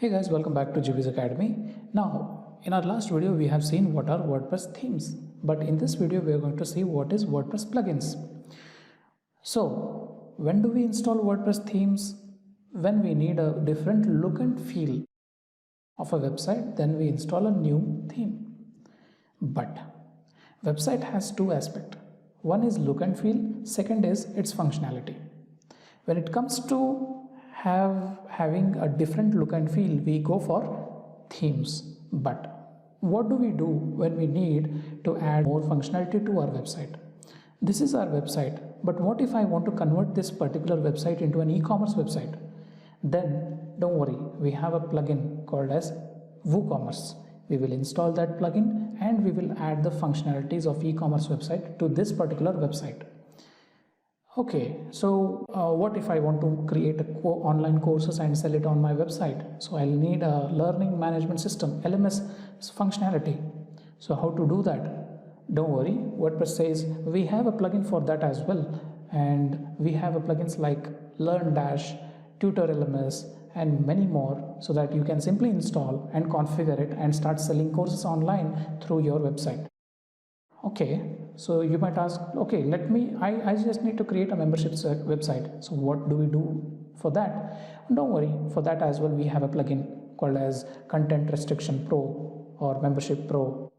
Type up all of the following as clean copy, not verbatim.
Hey guys, welcome back to GWiz Academy. Now, in our last video, we have seen what are WordPress themes. But in this video, we are going to see what is WordPress plugins. So, when do we install WordPress themes? When we need a different look and feel of a website, then we install a new theme. But website has two aspects. One is look and feel, second is its functionality. When it comes to having a different look and feel, we go for themes. But what do we do when we need to add more functionality to our website? This is our website, but what if I want to convert this particular website into an e-commerce website? Then don't worry, we have a plugin called as WooCommerce. We will install that plugin and we will add the functionalities of e-commerce website to this particular website. Okay, so what if I want to create online courses and sell it on my website? So I'll need a learning management system, LMS functionality. So how to do that? Don't worry, WordPress says we have a plugin for that as well. And we have a plugins like Learn Dash, Tutor LMS, and many more, so that you can simply install and configure it and start selling courses online through your website. Okay, so you might ask, okay, I just need to create a membership website. So what do we do for that? Don't worry, for that as well, we have a plugin called as Content Restriction Pro or Membership Pro.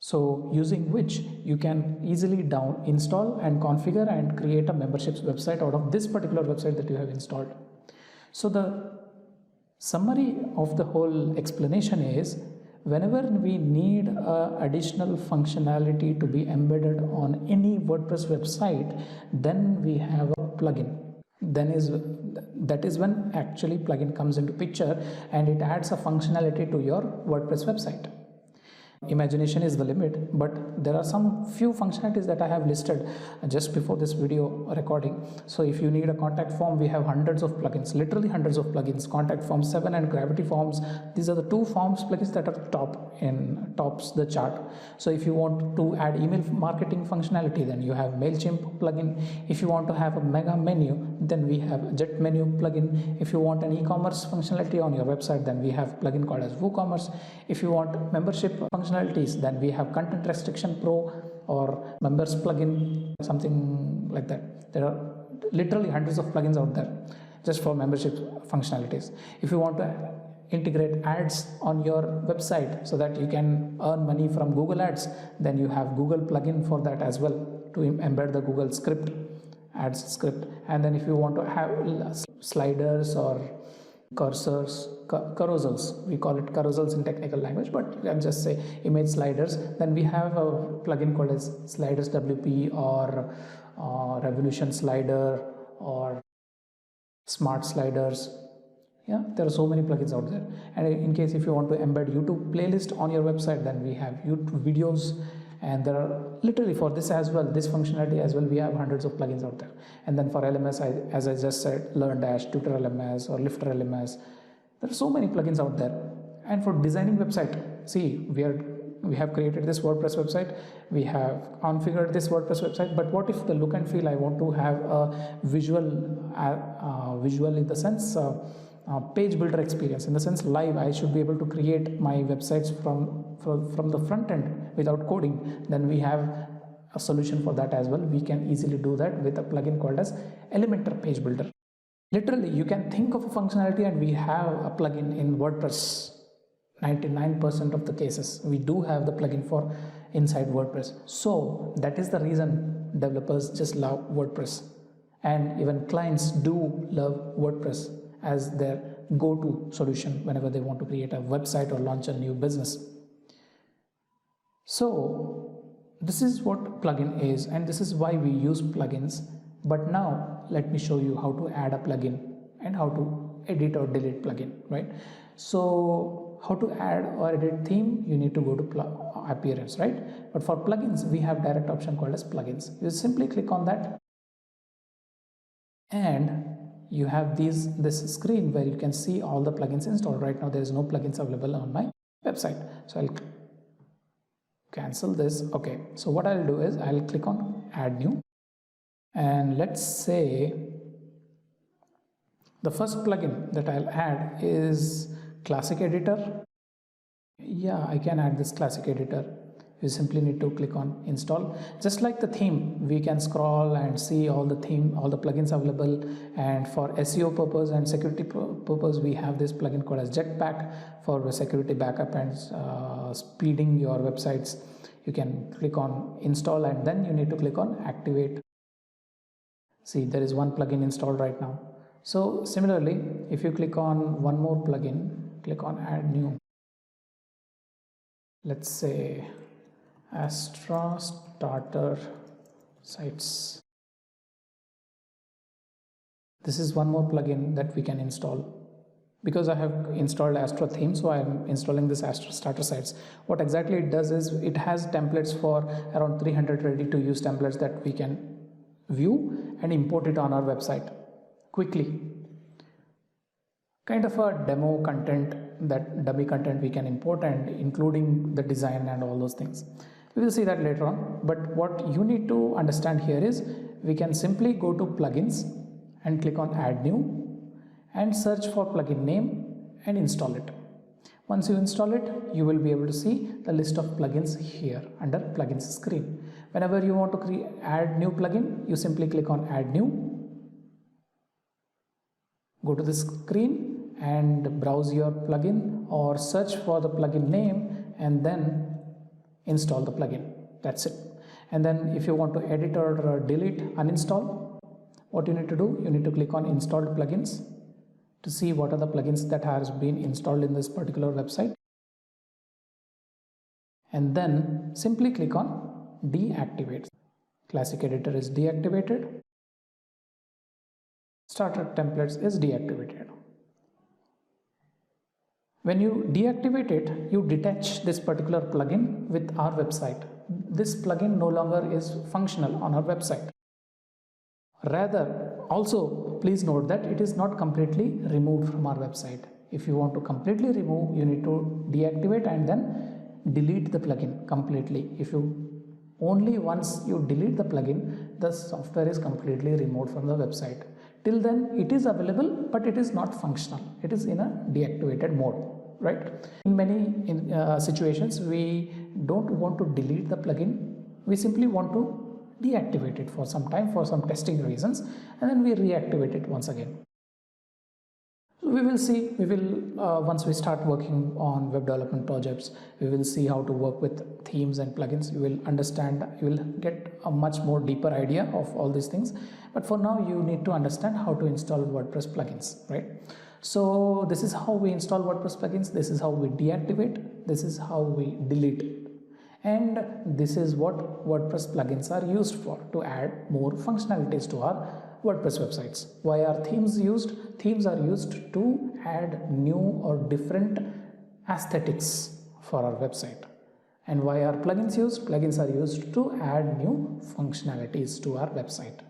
So using which you can easily install and configure and create a memberships website out of this particular website that you have installed. So the summary of the whole explanation is, whenever we need additional functionality to be embedded on any WordPress website, then we have a plugin. That is when actually plugin comes into picture and it adds a functionality to your WordPress website. Imagination is the limit, but there are some few functionalities that I have listed just before this video recording. So if you need a contact form, we have hundreds of plugins, literally hundreds of plugins. Contact Form 7 and Gravity Forms, these are the two forms plugins that are tops the chart. So if you want to add email marketing functionality, then you have MailChimp plugin. If you want to have a mega menu, then we have Jet Menu plugin. If you want an e-commerce functionality on your website, then we have a plugin called as WooCommerce. If you want membership functionalities, then we have Content Restriction Pro or Members plugin, something like that. There are literally hundreds of plugins out there just for membership functionalities. If you want to integrate ads on your website so that you can earn money from Google Ads, then you have Google plugin for that as well, to embed the Google script, ads script. And then if you want to have sliders or carousels, we call it carousels in technical language, but you can just say image sliders, then we have a plugin called as Sliders WP or Revolution Slider or Smart Sliders. Yeah, there are so many plugins out there. And in case if you want to embed YouTube playlist on your website, then we have YouTube videos. And there are literally for this as well, this functionality as well, we have hundreds of plugins out there. And then for LMS, as I just said, Learn Dash, Tutor LMS or Lifter LMS, there are so many plugins out there. And for designing website, see, we have created this WordPress website, we have configured this WordPress website, but what if the look and feel, I want to have a visual in the sense, page builder experience, in the sense live, I should be able to create my websites from the front end without coding. Then we have a solution for that as well. We can easily do that with a plugin called as Elementor Page Builder. Literally, you can think of a functionality and we have a plugin in WordPress. 99% of the cases, we do have the plugin for inside WordPress. So that is the reason developers just love WordPress. And even clients do love WordPress as their go-to solution whenever they want to create a website or launch a new business. So this is what plugin is, and this is why we use plugins. But now let me show you how to add a plugin and how to edit or delete plugin, right? So how to add or edit theme, you need to go to appearance, right? But for plugins, we have direct option called as plugins. You simply click on that and you have this screen where you can see all the plugins installed. Right now there is no plugins available on my website, so I'll cancel this. Okay, so what I'll do is I'll click on add new, and let's say The first plugin that I'll add is Classic Editor. Yeah, I can add this Classic Editor. You simply need to click on install. Just like the theme, we can scroll and see all the plugins available, and for SEO purpose and security purpose, we have this plugin called as Jetpack for security backup and speeding your websites. You can click on install and then you need to click on activate. See, there is one plugin installed right now. So similarly, if you click on one more plugin, click on add new. Let's say Astra Starter Sites. This is one more plugin that we can install. Because I have installed Astra theme, so I am installing this Astra Starter Sites. What exactly it does is it has templates for around 300 ready to use templates that we can view and import it on our website quickly. Kind of a demo content, that dummy content we can import, and including the design and all those things. We will see that later on, but what you need to understand here is we can simply go to plugins and click on add new and search for plugin name and install it. Once you install it, you will be able to see the list of plugins here under plugins screen. Whenever you want to add new plugin, you simply click on add new, go to the screen and browse your plugin or search for the plugin name and then install the plugin. That's it. And then if you want to edit or delete, uninstall, what you need to do, you need to click on installed plugins to see what are the plugins that has been installed in this particular website, and then simply click on deactivate. Classic Editor is deactivated, Starter Templates is deactivated. When you deactivate it, you detach this particular plugin with our website. This plugin no longer is functional on our website. Rather, also please note that it is not completely removed from our website. If you want to completely remove, you need to deactivate and then delete the plugin completely. If you only once you delete the plugin, the software is completely removed from the website. Till then it is available, but it is not functional. It is in a deactivated mode, right? In many situations, we don't want to delete the plugin. We simply want to deactivate it for some time for some testing reasons, and then we reactivate it once again. We will see, once we start working on web development projects, we will see how to work with themes and plugins. You will understand, you will get a much more deeper idea of all these things. But for now, you need to understand how to install WordPress plugins, right? So this is how we install WordPress plugins. This is how we deactivate. This is how we delete. And this is what WordPress plugins are used for, to add more functionalities to our WordPress websites. Why are themes used? Themes are used to add new or different aesthetics for our website. And why are plugins used? Plugins are used to add new functionalities to our website,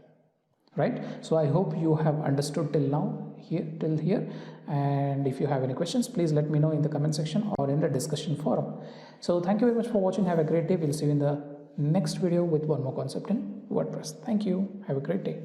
right? So I hope you have understood till here. And if you have any questions, please let me know in the comment section or in the discussion forum. So thank you very much for watching. Have a great day. We'll see you in the next video with one more concept in WordPress. Thank you. Have a great day.